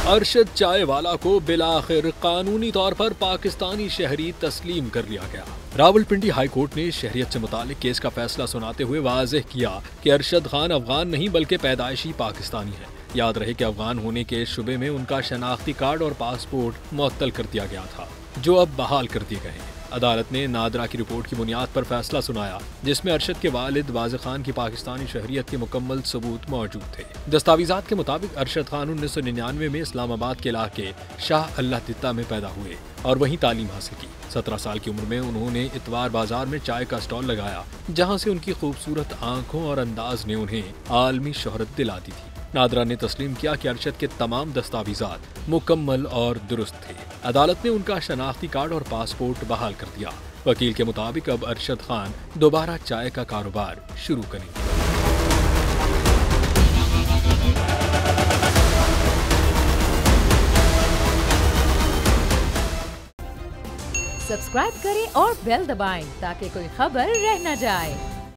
अरशद चाय वाला को बिलाखिर कानूनी तौर पर पाकिस्तानी शहरी तस्लीम कर लिया गया। रावलपिंडी हाई कोर्ट ने शहरियत से मुतालिक केस का फैसला सुनाते हुए वाज़ेह किया कि अरशद खान अफगान नहीं बल्कि पैदाइशी पाकिस्तानी है। याद रहे कि अफगान होने के शुबे में उनका शनाख्ती कार्ड और पासपोर्ट मुअत्तल कर दिया गया था, जो अब बहाल कर दिए गए हैं। अदालत ने नादरा की रिपोर्ट की बुनियाद पर फैसला सुनाया, जिसमें अरशद के वालिद वाज़ेह खान की पाकिस्तानी शहरियत के मुकम्मल सबूत मौजूद थे। दस्तावेज़ात के मुताबिक अरशद खान 1999 में इस्लामाबाद के इलाके शाह अल्लाह दित्ता में पैदा हुए और वहीं तालीम हासिल की। 17 साल की उम्र में उन्होंने इतवार बाजार में चाय का स्टॉल लगाया, जहां से उनकी खूबसूरत आंखों और अंदाज ने उन्हें आलमी शोहरत दिला दी थी। नादरा ने तस्लीम किया कि अरशद के तमाम दस्तावेज़ात मुकम्मल और दुरुस्त थे। अदालत ने उनका शनाख्ती कार्ड और पासपोर्ट बहाल कर दिया। वकील के मुताबिक अब अरशद खान दोबारा चाय का कारोबार शुरू करेंगे। सब्सक्राइब करें और बेल दबाएं ताकि कोई खबर रह न जाए।